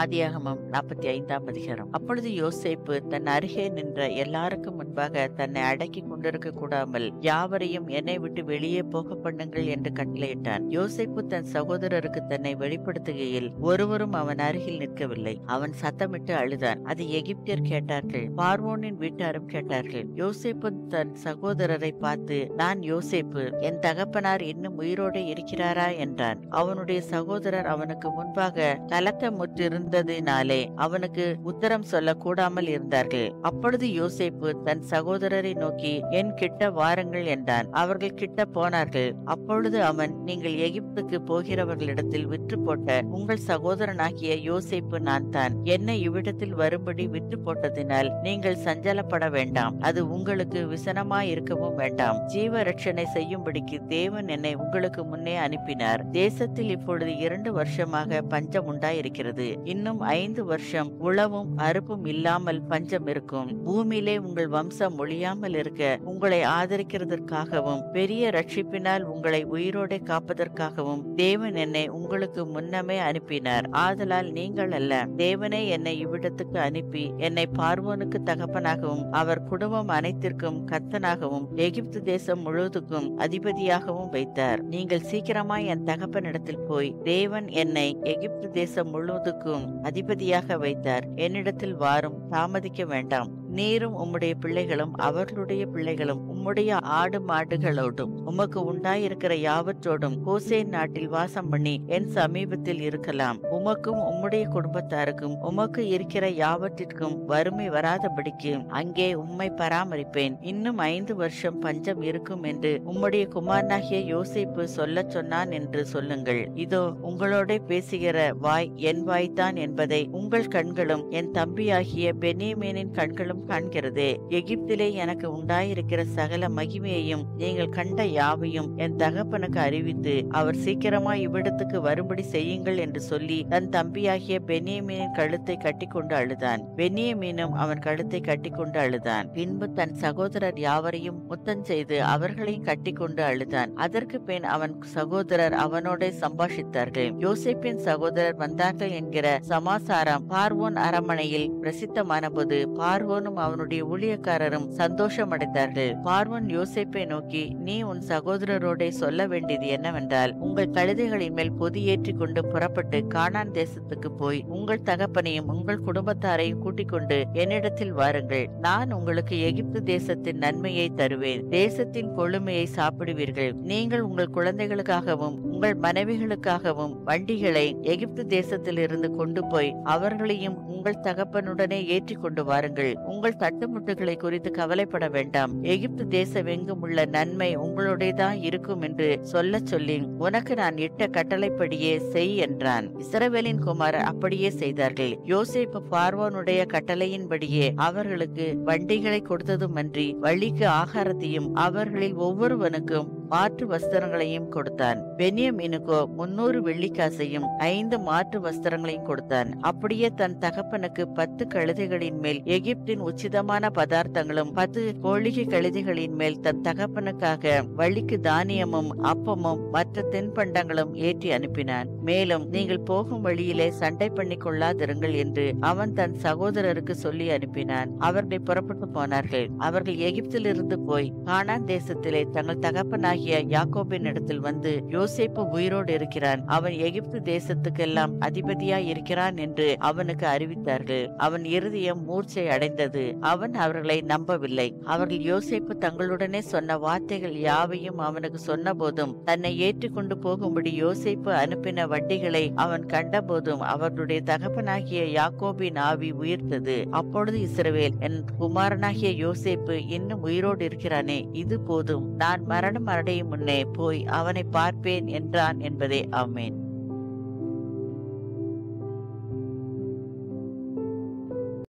ஆதியாகமம் 45ஆம் அதிகாரம். அப்பொழுது யோசேப்பு தன் அருகே நின்ற எல்லாருக்கும் முன்பாக தன்னை அடக்கி கொண்டிருக்க கூடாமல் யாவரையும் என்னை விட்டு வெளியே போக பண்ணுங்கள் என்று கட்டளையிட்டான். யோசேப்பு தன் சகோதரருக்கு தன்னை வெளிப்படுத்துகையில் ஒருவரும் அவன் அருகில் நிற்கவில்லை. அவன் சத்தமிட்டு அழுதான். அதை எகிப்தியர் கேட்டார்கள், பார்வோனின் வீட்டாரும் கேட்டார்கள். யோசேப்பு தன் சகோதரரை பார்த்து, நான் யோசேப்பு, என் தகப்பனார் இன்னும் உயிரோடு இருக்கிறாரா என்றான். அவனுடைய சகோதரர் அவனுக்கு முன்பாக கலக்கமுற்றிருந்ததினாலே அவனுக்கு உத்தரம் சொல்ல கூடாமல் இருந்தார்கள். அப்பொழுது யோசேப்பு தன் சகோதரரை நோக்கி, என் கிட்ட வாருங்கள் என்றான். அவர்கள் கிட்ட போனார்கள். அப்பொழுது அவன், நீங்கள் எகிப்துக்கு போகிறவர்களிடத்தில் விற்று போட்ட உங்கள் சகோதரனாகிய யோசேப்பு நான் தான். என்னை இவ்விடத்தில் வரும்படி விற்று போட்டதினால் நீங்கள் சஞ்சலப்பட வேண்டாம். அது உங்களுக்கு விசனமாயிருக்கவும் வேண்டாம். ஜீவ ரட்சணை செய்யும்படிக்கு தேவன் என்னை உங்களுக்கு முன்னே அனுப்பினார். தேசத்தில் இப்பொழுது 2 வருஷமாக பஞ்சம் உண்டாயிருக்கிறது. இன்னும் 5 வருஷம் உழவும் அறுப்பும் இல்லாமல் பஞ்சம் இருக்கும். பூமியிலே உங்கள் வம்சம் ஒழியாமல் இருக்க உங்களை ஆதரிக்கிறதற்காகவும் பெரிய ரட்சிப்பினால் உங்களை உயிரோടെ காப்பதற்காகவும் தேவன் என்னை உங்களுக்கு முன்னமே அனுப்பினார். ஆதலால் நீங்கள் அல்ல, தேவனே என்னை இவ்விடத்துக்கு அனுப்பி என்னை பார்வோனுக்கு தகப்பனாகவும் அவர் குடும்பம் அனைத்திற்கும் கர்த்தனாகவும் எகிப்து தேசம் முழுவதுக்கும் அதிபதியாகவும் வைத்தார். நீங்கள் சீக்கிரமாய் என் தகப்பனிடத்தில் போய், தேவன் என்னை எகிப்து தேசம் முழுவதுக்கும் அதிபதியாக வைத்தார், என்னிடத்தில் வாரும், தாமதிக்க வேண்டாம். நீரும் உம்முடைய பிள்ளைகளும் அவர்களுடைய பிள்ளைகளும் உம்முடைய ஆடு மாடுகளோடும் உமக்கு உண்டாயிருக்கிற யாவற்றோடும் கோசேன் நாட்டில் வாசம் பண்ணி என் சமீபத்தில் இருக்கலாம். உமக்கும் உம்முடைய குடும்பத்தாருக்கும் உமக்கு இருக்கிற யாவற்றிற்கும் வறுமை வராதபடிக்கு அங்கே உம்மை பராமரிப்பேன். இன்னும் 5 வருஷம் பஞ்சம் இருக்கும் என்று உம்முடைய குமாரனாகிய யோசேப்பு சொல்ல சொன்னான் என்று சொல்லுங்கள். இதோ உங்களோட பேசுகிற வாய் என் வாய்தான் என்பதை உங்கள் கண்களும் என் தம்பியாகிய பென்யமீனின் கண்களும் காண்கிறதே. எகிப்திலே எனக்கு உண்டாயிருக்கிற சகல மகிமையையும் நீங்கள் கண்ட யாவையும் என் தகப்பனுக்கு அறிவித்து அவர் சீக்கிரமாய் இவ்விடத்துக்கு வரும்படி செய்யுங்கள் என்று சொல்லி தன் தம்பியாகிய பென்யமீனின் கழுத்தை கட்டிக்கொண்டு அழுதான். பென்யமீனும் அவன் கழுத்தை கட்டிக்கொண்டு அழுதான். பின்பு தன் சகோதரர் யாவரையும் முத்தம் செய்து அவர்களையும் கட்டிக்கொண்டு அழுதான். அதற்கு பின் அவன் சகோதரர் அவனோட சம்பாஷித்தார்கள். யோசேப்பின் சகோதரர் வந்தார்கள் என்கிற சமாசாரம் பார்வோன் அரமனையில் பிரசித்தமான போது பார்வோனும் அவனுடைய ஊழியக்காரரும் சந்தோஷம் அடைந்தார்கள். பார்வோன் யோசேப்பை நோக்கி, நீ உன் சகோதரரோட சொல்ல வேண்டியது என்னவென்றால், உங்கள் கழுதைகளின் மேல் பொதியேற்றி கொண்டு புறப்பட்டு கானான் தேசத்துக்கு போய் உங்கள் தகப்பனையும் உங்கள் குடும்பத்தாரையும் கூட்டிக் கொண்டு என்னிடத்தில் வாருங்கள். நான் உங்களுக்கு எகிப்து தேசத்தின் நன்மையை தருவேன். தேசத்தின் கொழுமையை சாப்பிடுவீர்கள். நீங்கள் உங்கள் குழந்தைகளுக்காகவும் உங்கள் மனைவிகளுக்காகவும் வண்டிகளை எகிப்து தேசத்தில் இருந்து கொண்டு போய் அவர்களையும் உங்கள் தகப்பனுடனே ஏற்றி கொண்டு வாருங்கள். உங்கள் தட்டுமுட்டுகளை குறித்து கவலைப்பட வேண்டாம். எகிப்து தேசம் எங்கும் உள்ள நன்மை உங்களுடையதான் இருக்கும் என்று சொல்ல சொல்லி உனக்கு நான் இட்ட கட்டளைப்படியே செய் என்றான். இஸ்ரவேலின் குமாரர் அப்படியே செய்தார்கள். யோசேப்பு பார்வோனுடைய கட்டளையின்படியே அவர்களுக்கு வண்டிகளை கொடுத்ததுமன்றி வழிக்கு ஆகாரத்தையும் அவர்களில் ஒவ்வொருவனுக்கும் மாற்று வஸ்திரங்களையும் கொடுத்தான். பென்யமீனுக்கோ 300 வெள்ளிக்காசையும் 5 மாற்று வஸ்திரங்களையும் கொடுத்தான். அப்படியே தன் தகப்பனுக்கு 10 கழுதைகளின் மேல் எகிப்தின் உச்சிதமான பதார்த்தங்களும் 10 கோழிகை கழுதைகளின் மேல் தன் தகப்பனுக்காக வழிக்கு தானியமும் அப்பமும் மற்ற தென்பண்டங்களும் ஏற்றி அனுப்பினான். மேலும் நீங்கள் போகும் வழியிலே சண்டை பண்ணி கொள்ளாதிருங்கள் என்று அவன் தன் சகோதரருக்கு சொல்லி அனுப்பினான். அவர்கள் புறப்பட்டு போனார்கள். அவர்கள் எகிப்திலிருந்து போய் கானான் தேசத்திலே தங்கள் தகப்பனாகிய யாக்கோபின் இடத்தில் வந்து, யோசேப்பு உயிரோடு இருக்கிறான், அவன் எகிப்து தேசத்துக்கெல்லாம் அதிபதியாய் இருக்கிறான் என்று அவனுக்கு அறிவித்தார்கள். அவன் இருதயம் மூர்ச்சை அடைந்தது. அவன் அவர்களை நம்பவில்லை. அவர்கள் யோசேப்பு தங்களுடனே சொன்ன வார்த்தைகள் யாவையும் அவனுக்கு சொன்ன போதும் தன்னை ஏற்றிக்கொண்டு போகும்படி யோசேப்பு அனுப்பின வண்டிகளை அவன் கண்ட போதும் அவர்களுடைய தகப்பனாகிய யாக்கோபின் ஆவி உயிர்த்தது. அப்பொழுது இஸ்ரவேல், என் குமாரனாகிய யோசேப்பு இன்னும் உயிரோடு இருக்கிறானே, இது போதும், நான் மரணம் அடையும் முன்னே போய் அவனை பார்ப்பேன் என்றான் என்பதே. ஆமென்.